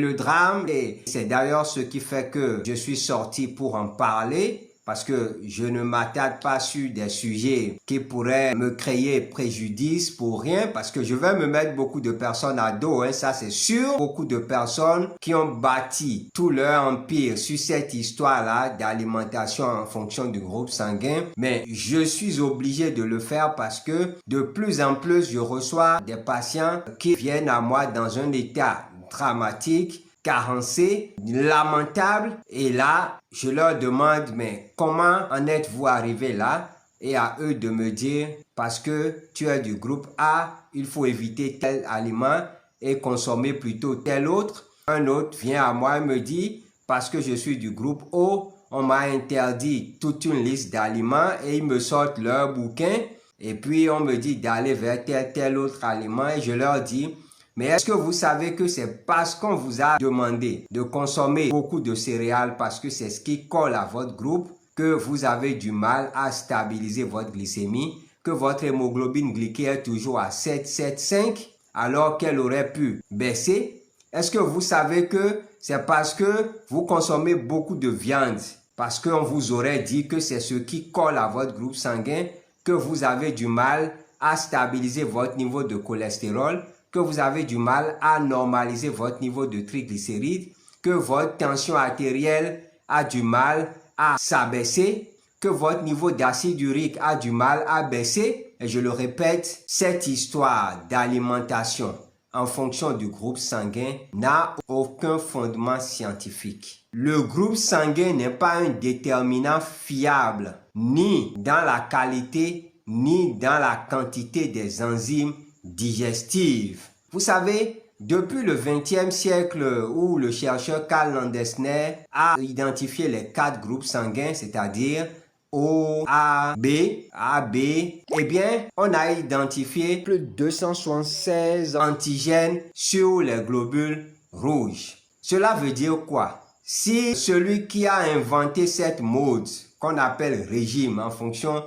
Le drame, et c'est d'ailleurs ce qui fait que je suis sorti pour en parler, parce que je ne m'attarde pas sur des sujets qui pourraient me créer préjudice pour rien, parce que je vais me mettre beaucoup de personnes à dos, hein, ça c'est sûr. Beaucoup de personnes qui ont bâti tout leur empire sur cette histoire-là d'alimentation en fonction du groupe sanguin, mais je suis obligé de le faire parce que de plus en plus je reçois des patients qui viennent à moi dans un état dramatique, carencé, lamentable, et là, je leur demande, mais comment en êtes-vous arrivé là? Et à eux de me dire, parce que tu es du groupe A, il faut éviter tel aliment et consommer plutôt tel autre. Un autre vient à moi et me dit, parce que je suis du groupe O, on m'a interdit toute une liste d'aliments et ils me sortent leur bouquin et puis on me dit d'aller vers tel autre aliment et je leur dis, mais est-ce que vous savez que c'est parce qu'on vous a demandé de consommer beaucoup de céréales parce que c'est ce qui colle à votre groupe que vous avez du mal à stabiliser votre glycémie, que votre hémoglobine glyquée est toujours à 7,5 alors qu'elle aurait pu baisser? Est-ce que vous savez que c'est parce que vous consommez beaucoup de viande, parce qu'on vous aurait dit que c'est ce qui colle à votre groupe sanguin, que vous avez du mal à stabiliser votre niveau de cholestérol, que vous avez du mal à normaliser votre niveau de triglycérides, que votre tension artérielle a du mal à s'abaisser, que votre niveau d'acide urique a du mal à baisser. Et je le répète, cette histoire d'alimentation en fonction du groupe sanguin n'a aucun fondement scientifique. Le groupe sanguin n'est pas un déterminant fiable, ni dans la qualité, ni dans la quantité des enzymes digestives. Vous savez, depuis le XXe siècle où le chercheur Karl Landesner a identifié les 4 groupes sanguins, c'est-à-dire O, A, B, eh bien, on a identifié plus de 276 antigènes sur les globules rouges. Cela veut dire quoi? Si celui qui a inventé cette mode qu'on appelle régime en fonction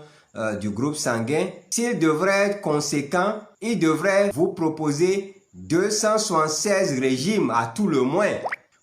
du groupe sanguin, s'il devrait être conséquent, il devrait vous proposer 276 régimes à tout le moins,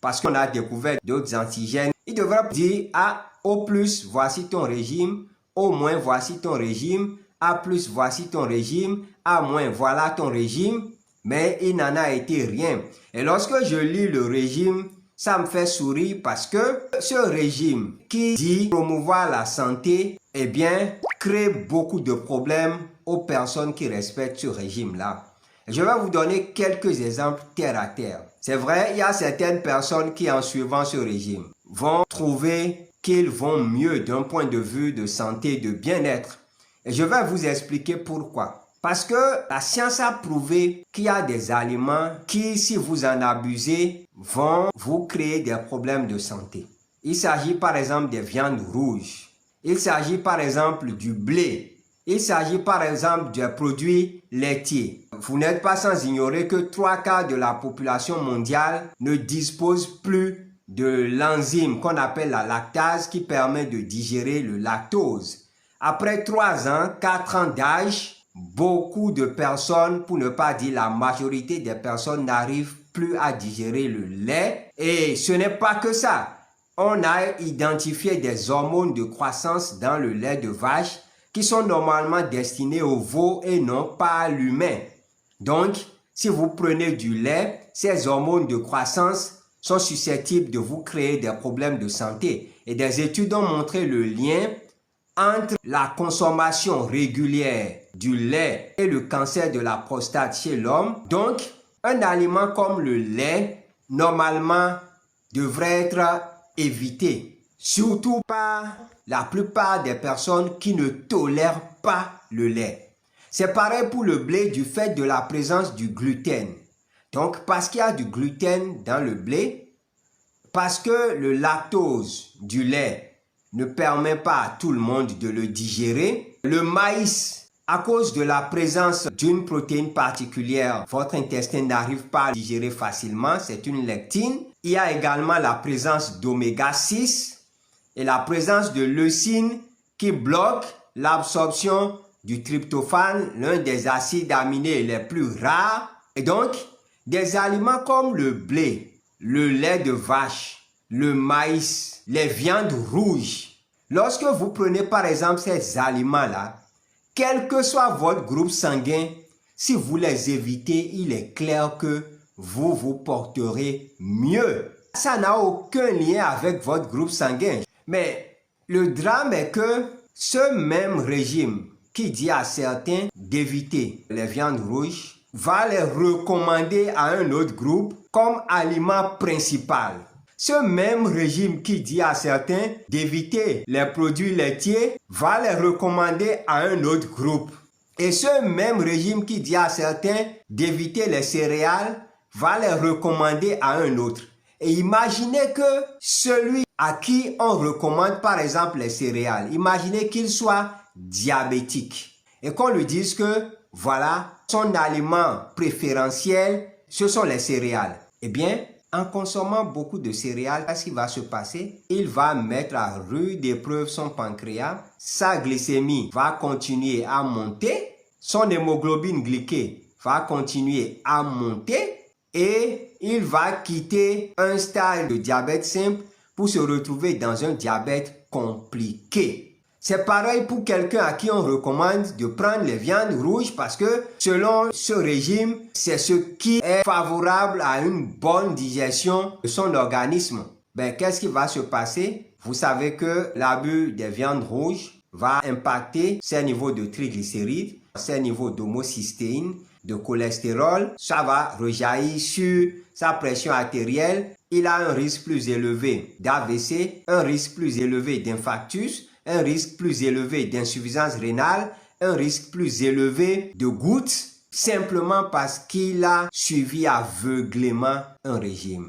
parce qu'on a découvert d'autres antigènes. Il devrait dire à O+, voici ton régime, O-, voici ton régime, A+, voici ton régime, A-, voilà ton régime, mais il n'en a été rien. Et lorsque je lis le régime, ça me fait sourire parce que ce régime qui dit promouvoir la santé, eh bien, crée beaucoup de problèmes aux personnes qui respectent ce régime-là. Je vais vous donner quelques exemples terre à terre. C'est vrai, il y a certaines personnes qui, en suivant ce régime, vont trouver qu'ils vont mieux d'un point de vue de santé, de bien-être. Et je vais vous expliquer pourquoi. Parce que la science a prouvé qu'il y a des aliments qui, si vous en abusez, vont vous créer des problèmes de santé. Il s'agit par exemple des viandes rouges. Il s'agit par exemple du blé. Il s'agit par exemple des produits laitiers. Vous n'êtes pas sans ignorer que 3/4 de la population mondiale ne dispose plus de l'enzyme qu'on appelle la lactase qui permet de digérer le lactose. Après 3 ans, 4 ans d'âge, beaucoup de personnes, pour ne pas dire la majorité des personnes, n'arrivent plus à digérer le lait. Et ce n'est pas que ça. On a identifié des hormones de croissance dans le lait de vache qui sont normalement destinées aux veaux et non pas à l'humain. Donc, si vous prenez du lait, ces hormones de croissance sont susceptibles de vous créer des problèmes de santé. Et des études ont montré le lien entre la consommation régulière du lait et le cancer de la prostate chez l'homme. Donc, un aliment comme le lait, normalement, devrait être évité. Surtout par la plupart des personnes qui ne tolèrent pas le lait. C'est pareil pour le blé du fait de la présence du gluten. Donc, parce qu'il y a du gluten dans le blé, parce que le lactose du lait ne permet pas à tout le monde de le digérer, le maïs, à cause de la présence d'une protéine particulière, votre intestin n'arrive pas à digérer facilement, c'est une lectine. Il y a également la présence d'oméga 6 et la présence de leucine qui bloque l'absorption du tryptophane, l'un des acides aminés les plus rares. Et donc, des aliments comme le blé, le lait de vache, le maïs, les viandes rouges. Lorsque vous prenez par exemple ces aliments-là, quel que soit votre groupe sanguin, si vous les évitez, il est clair que vous vous porterez mieux. Ça n'a aucun lien avec votre groupe sanguin. Mais le drame est que ce même régime qui dit à certains d'éviter les viandes rouges va les recommander à un autre groupe comme aliment principal. Ce même régime qui dit à certains d'éviter les produits laitiers va les recommander à un autre groupe. Et ce même régime qui dit à certains d'éviter les céréales va les recommander à un autre. Et imaginez que celui à qui on recommande par exemple les céréales, imaginez qu'il soit diabétique et qu'on lui dise que voilà, son aliment préférentiel, ce sont les céréales. Eh bien, en consommant beaucoup de céréales, qu'est-ce qui va se passer? Il va mettre à rude épreuve son pancréas, sa glycémie va continuer à monter, son hémoglobine glyquée va continuer à monter et il va quitter un stade de diabète simple pour se retrouver dans un diabète compliqué. C'est pareil pour quelqu'un à qui on recommande de prendre les viandes rouges parce que selon ce régime, c'est ce qui est favorable à une bonne digestion de son organisme. Ben, qu'est-ce qui va se passer? Vous savez que l'abus des viandes rouges va impacter ses niveaux de triglycérides, ses niveaux d'homocystéine, de cholestérol. Ça va rejaillir sur sa pression artérielle. Il a un risque plus élevé d'AVC, un risque plus élevé d'infarctus, un risque plus élevé d'insuffisance rénale, un risque plus élevé de gouttes, simplement parce qu'il a suivi aveuglément un régime.